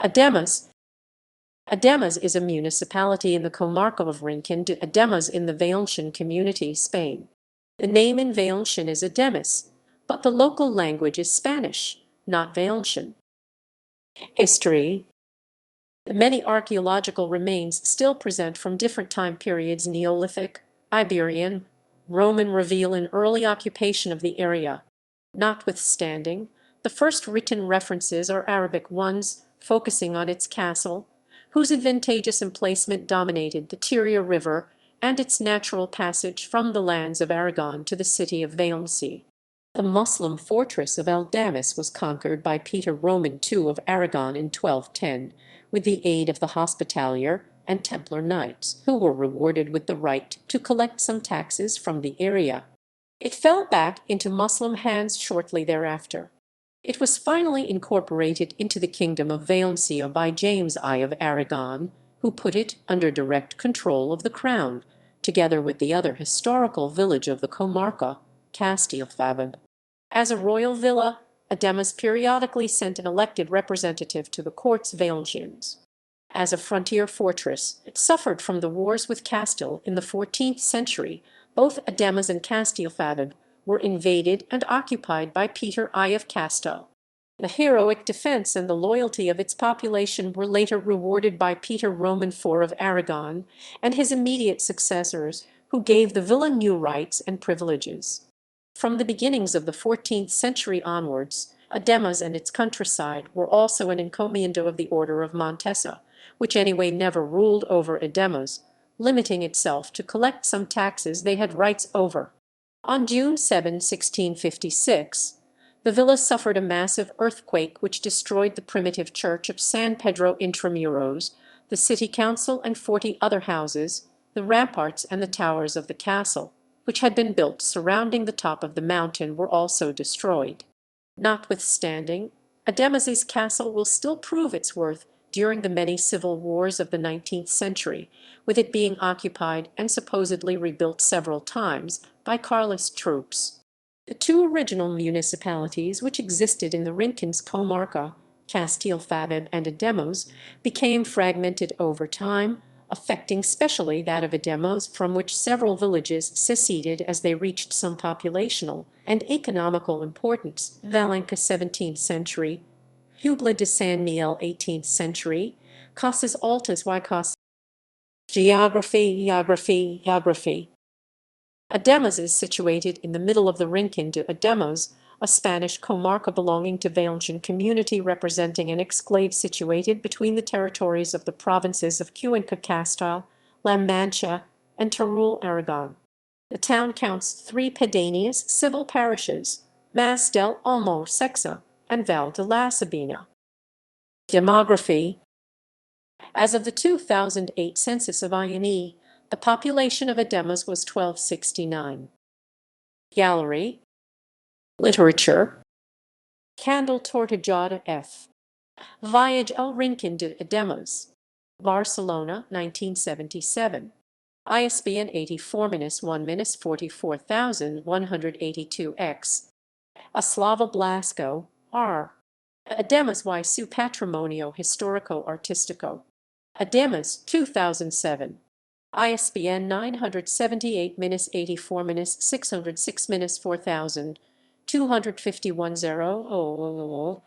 Ademús. Ademús is a municipality in the comarca of Rincón de Ademuz in the Valencian Community, Spain. The name in Valencian is Ademús, but the local language is Spanish, not Valencian. History. Many archaeological remains still present from different time periods: Neolithic, Iberian, Roman reveal an early occupation of the area. Notwithstanding, the first written references are Arabic ones, focusing on its castle, whose advantageous emplacement dominated the Turia River and its natural passage from the lands of Aragon to the city of Valencia. The Muslim fortress of Ademús was conquered by Peter Roman II of Aragon in 1210, with the aid of the Hospitalier and Templar knights, who were rewarded with the right to collect some taxes from the area. It fell back into Muslim hands shortly thereafter. It was finally incorporated into the Kingdom of Valencia by James I of Aragon, who put it under direct control of the crown, together with the other historical village of the comarca, Castellfabib. As a royal villa, Ademús periodically sent an elected representative to the courts Valencians. As a frontier fortress, it suffered from the wars with Castile in the 14th century. Both Ademús and Castellfabib were invaded and occupied by Peter I of Castile. The heroic defense and the loyalty of its population were later rewarded by Peter Roman IV of Aragon and his immediate successors, who gave the villa new rights and privileges. From the beginnings of the 14th century onwards, Ademús and its countryside were also an encomiendo of the Order of Montesa, which anyway never ruled over Ademús, limiting itself to collect some taxes they had rights over. On June 7, 1656, the villa suffered a massive earthquake which destroyed the primitive church of San Pedro Intramuros, the city council and 40 other houses, the ramparts and the towers of the castle, which had been built surrounding the top of the mountain, were also destroyed. Notwithstanding, Ademús's castle will still prove its worth during the many civil wars of the 19th century, with it being occupied and supposedly rebuilt several times by Carlist troops. The two original municipalities which existed in the Rincón's comarca, Castellfabib and Ademús, became fragmented over time, affecting specially that of Ademús, from which several villages seceded as they reached some populational and economical importance. Valenca 17th century, Hubla de San Miguel 18th century, Casas Altas y Casas. Geography. Ademús is situated in the middle of the Rincón de Ademuz, a Spanish comarca belonging to Valencian Community, representing an exclave situated between the territories of the provinces of Cuenca Castile, La Mancha, and Teruel Aragon. The town counts 3 pedaneous civil parishes, Mas del Olmo Sexa and Val de la Sabina. Demography. As of the 2008 census of INE, the population of Ademús was 1269. Gallery. Literature. Candle Tortillada F. Voyage el Rincón de Ademuz. Barcelona, 1977. ISBN 84-1-44182-X. Aslava Blasco, R. Ademús y su patrimonio histórico artístico. Ademús, 2007. ISBN 978-84-606-4000, 251-0.